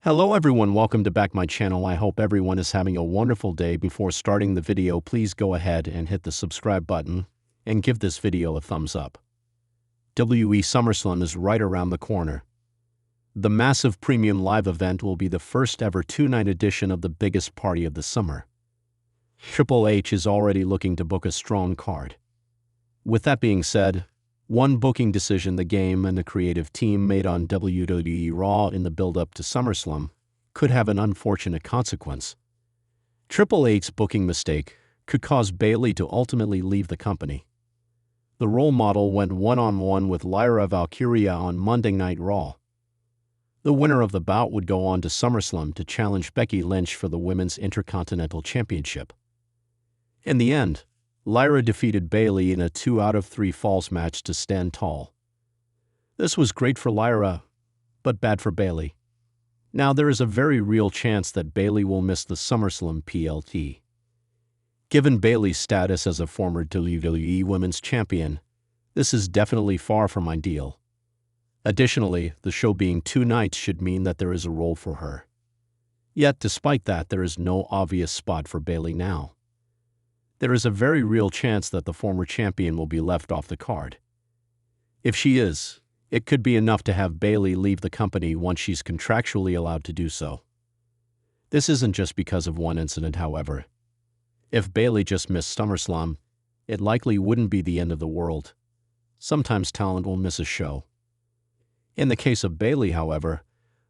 Hello everyone, welcome to back my channel. I hope everyone is having a wonderful day. Before starting the video, please go ahead and hit the subscribe button and give this video a thumbs up. WWE SummerSlam is right around the corner. The massive premium live event will be the first ever two-night edition of the biggest party of the summer. Triple H is already looking to book a strong card. With that being said, one booking decision the game and the creative team made on WWE Raw in the build-up to SummerSlam could have an unfortunate consequence. Triple H's booking mistake could cause Bayley to ultimately leave the company. The role model went one-on-one with Lyra Valkyria on Monday Night Raw. The winner of the bout would go on to SummerSlam to challenge Becky Lynch for the Women's Intercontinental Championship. In the end, Lyra defeated Bayley in a 2 out of 3 falls match to stand tall. This was great for Lyra, but bad for Bayley. Now there is a very real chance that Bayley will miss the SummerSlam PLT. Given Bayley's status as a former WWE Women's Champion, this is definitely far from ideal. Additionally, the show being 2 nights should mean that there is a role for her. Yet, despite that, there is no obvious spot for Bayley now. There is a very real chance that the former champion will be left off the card. If she is, it could be enough to have Bayley leave the company once she's contractually allowed to do so. This isn't just because of one incident, however. If Bayley just missed SummerSlam, it likely wouldn't be the end of the world. Sometimes talent will miss a show. In the case of Bayley, however,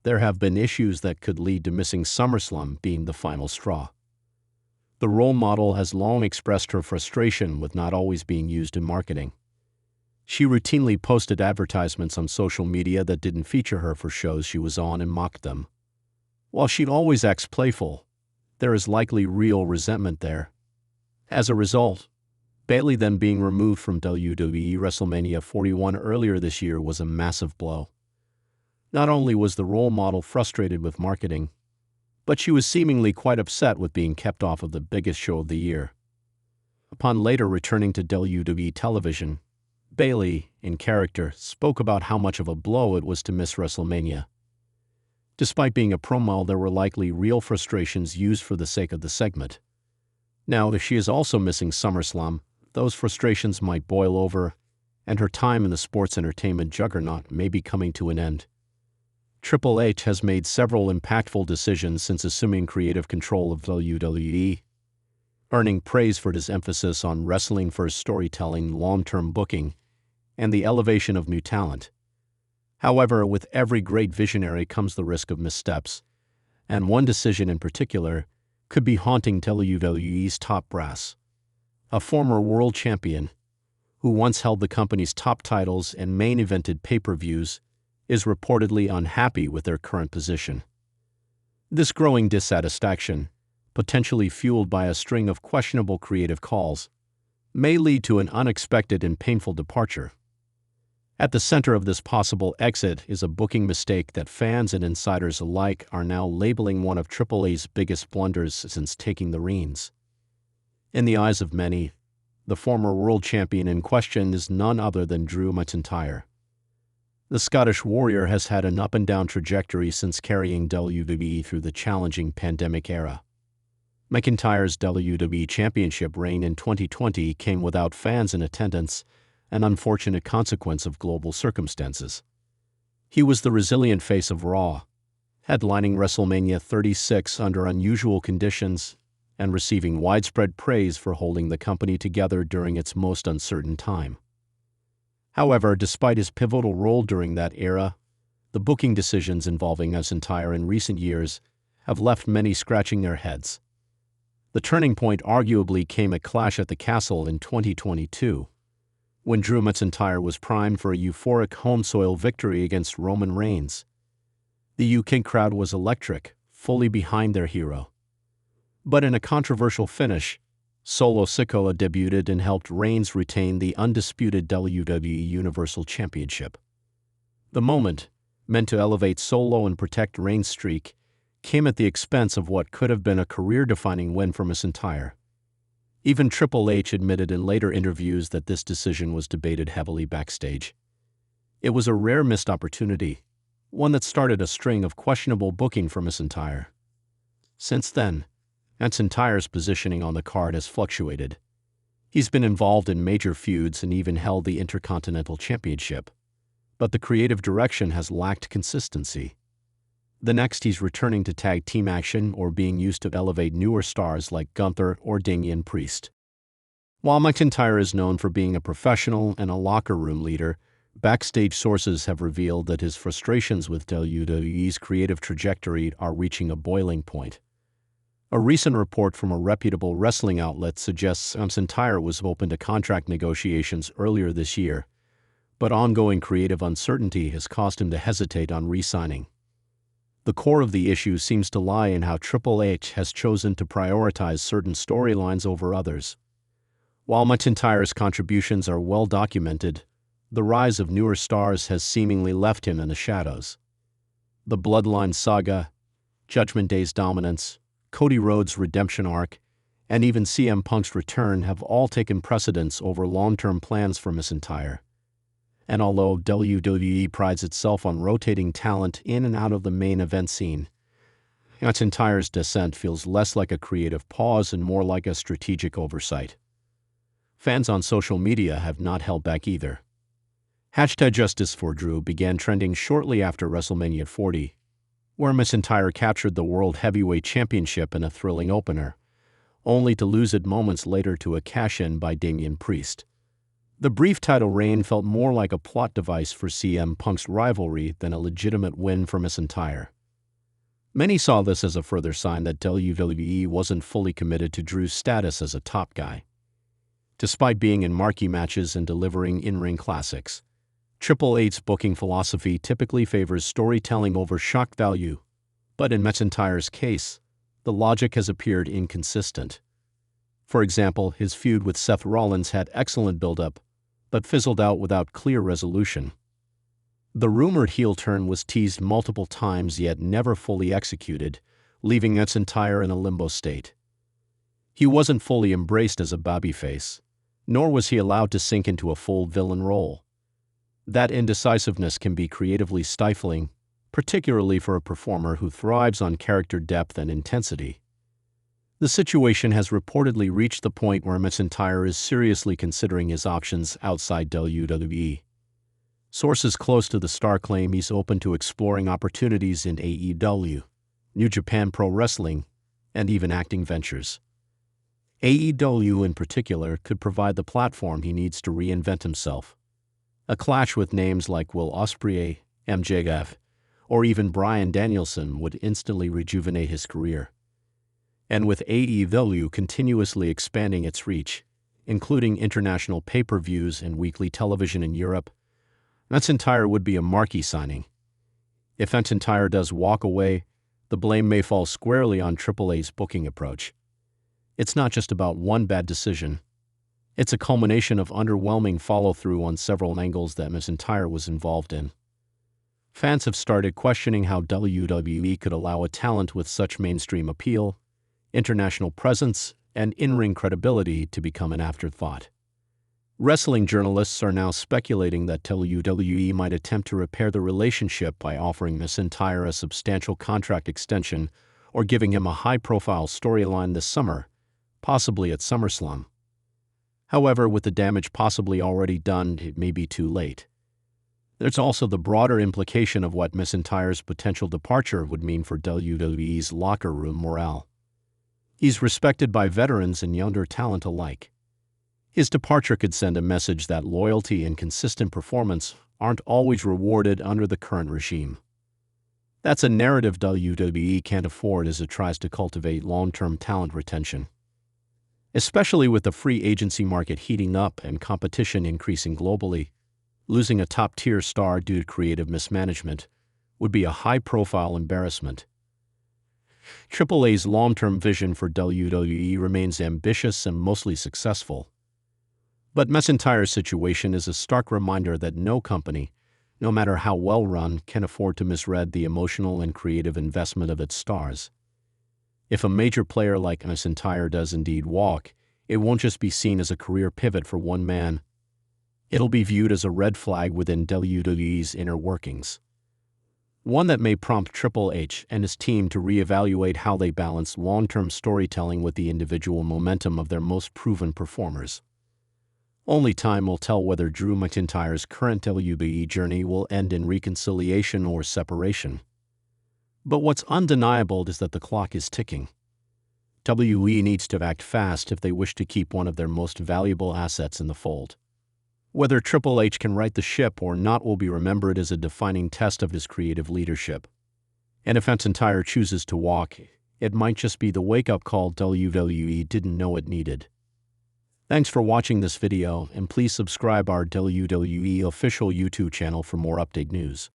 there have been issues that could lead to missing SummerSlam being the final straw. The role model has long expressed her frustration with not always being used in marketing. She routinely posted advertisements on social media that didn't feature her for shows she was on and mocked them. While she always acts playful, there is likely real resentment there. As a result, Bayley then being removed from WWE WrestleMania 41 earlier this year was a massive blow. Not only was the role model frustrated with marketing, but she was seemingly quite upset with being kept off of the biggest show of the year. Upon later returning to WWE television, Bayley, in character, spoke about how much of a blow it was to miss WrestleMania. Despite being a promo, there were likely real frustrations used for the sake of the segment. Now, if she is also missing SummerSlam, those frustrations might boil over, and her time in the sports entertainment juggernaut may be coming to an end. Triple H has made several impactful decisions since assuming creative control of WWE, earning praise for his emphasis on wrestling-first storytelling, long-term booking, and the elevation of new talent. However, with every great visionary comes the risk of missteps, and one decision in particular could be haunting WWE's top brass. A former world champion, who once held the company's top titles and main-evented pay-per-views, is reportedly unhappy with their current position. This growing dissatisfaction, potentially fueled by a string of questionable creative calls, may lead to an unexpected and painful departure. At the center of this possible exit is a booking mistake that fans and insiders alike are now labeling one of Triple H's biggest blunders since taking the reins. In the eyes of many, the former world champion in question is none other than Drew McIntyre. The Scottish Warrior has had an up-and-down trajectory since carrying WWE through the challenging pandemic era. McIntyre's WWE Championship reign in 2020 came without fans in attendance, an unfortunate consequence of global circumstances. He was the resilient face of Raw, headlining WrestleMania 36 under unusual conditions and receiving widespread praise for holding the company together during its most uncertain time. However, despite his pivotal role during that era, the booking decisions involving McIntyre in recent years have left many scratching their heads. The turning point arguably came at Clash at the Castle in 2022, when Drew McIntyre was primed for a euphoric home soil victory against Roman Reigns. The UK crowd was electric, fully behind their hero. But in a controversial finish, Solo Sikoa debuted and helped Reigns retain the undisputed WWE Universal Championship. The moment, meant to elevate Solo and protect Reigns' streak, came at the expense of what could have been a career-defining win for McIntyre. Even Triple H admitted in later interviews that this decision was debated heavily backstage. It was a rare missed opportunity, one that started a string of questionable booking for McIntyre. Since then, McIntyre's positioning on the card has fluctuated. He's been involved in major feuds and even held the Intercontinental Championship, but the creative direction has lacked consistency. The next he's returning to tag team action or being used to elevate newer stars like Gunther or Damian Priest. While McIntyre is known for being a professional and a locker room leader, backstage sources have revealed that his frustrations with WWE's creative trajectory are reaching a boiling point. A recent report from a reputable wrestling outlet suggests McIntyre was open to contract negotiations earlier this year, but ongoing creative uncertainty has caused him to hesitate on re-signing. The core of the issue seems to lie in how Triple H has chosen to prioritize certain storylines over others. While McIntyre's contributions are well documented, the rise of newer stars has seemingly left him in the shadows. The Bloodline saga, Judgment Day's dominance, Cody Rhodes' redemption arc, and even CM Punk's return have all taken precedence over long-term plans for McIntyre. And although WWE prides itself on rotating talent in and out of the main event scene, McIntyre's descent feels less like a creative pause and more like a strategic oversight. Fans on social media have not held back either. #JusticeForDrew began trending shortly after WrestleMania 40, where McIntyre captured the World Heavyweight Championship in a thrilling opener, only to lose it moments later to a cash-in by Damian Priest. The brief title reign felt more like a plot device for CM Punk's rivalry than a legitimate win for McIntyre. Many saw this as a further sign that WWE wasn't fully committed to Drew's status as a top guy. Despite being in marquee matches and delivering in-ring classics, Triple H's booking philosophy typically favors storytelling over shock value, but in McIntyre's case, the logic has appeared inconsistent. For example, his feud with Seth Rollins had excellent build-up, but fizzled out without clear resolution. The rumored heel turn was teased multiple times yet never fully executed, leaving McIntyre in a limbo state. He wasn't fully embraced as a babyface, nor was he allowed to sink into a full villain role. That indecisiveness can be creatively stifling, particularly for a performer who thrives on character depth and intensity. The situation has reportedly reached the point where McIntyre is seriously considering his options outside WWE. Sources close to the star claim he's open to exploring opportunities in AEW, New Japan Pro Wrestling, and even acting ventures. AEW in particular could provide the platform he needs to reinvent himself. A clash with names like Will Ospreay, MJF, or even Bryan Danielson would instantly rejuvenate his career. And with AEW continuously expanding its reach, including international pay-per-views and weekly television in Europe, McIntyre would be a marquee signing. If McIntyre does walk away, the blame may fall squarely on Triple H's booking approach. It's not just about one bad decision. It's a culmination of underwhelming follow-through on several angles that McIntyre was involved in. Fans have started questioning how WWE could allow a talent with such mainstream appeal, international presence, and in-ring credibility to become an afterthought. Wrestling journalists are now speculating that WWE might attempt to repair the relationship by offering McIntyre a substantial contract extension or giving him a high-profile storyline this summer, possibly at SummerSlam. However, with the damage possibly already done, it may be too late. There's also the broader implication of what McIntyre's potential departure would mean for WWE's locker room morale. He's respected by veterans and younger talent alike. His departure could send a message that loyalty and consistent performance aren't always rewarded under the current regime. That's a narrative WWE can't afford as it tries to cultivate long-term talent retention. Especially with the free agency market heating up and competition increasing globally, losing a top-tier star due to creative mismanagement would be a high-profile embarrassment. Triple H's long-term vision for WWE remains ambitious and mostly successful. But McIntyre's situation is a stark reminder that no company, no matter how well-run, can afford to misread the emotional and creative investment of its stars. If a major player like McIntyre does indeed walk, it won't just be seen as a career pivot for one man. It'll be viewed as a red flag within WWE's inner workings. One that may prompt Triple H and his team to reevaluate how they balance long-term storytelling with the individual momentum of their most proven performers. Only time will tell whether Drew McIntyre's current WWE journey will end in reconciliation or separation. But what's undeniable is that the clock is ticking. WWE needs to act fast if they wish to keep one of their most valuable assets in the fold. Whether Triple H can right the ship or not will be remembered as a defining test of his creative leadership. And if McIntyre chooses to walk, it might just be the wake-up call WWE didn't know it needed. Thanks for watching this video, and please subscribe our WWE official YouTube channel for more update news.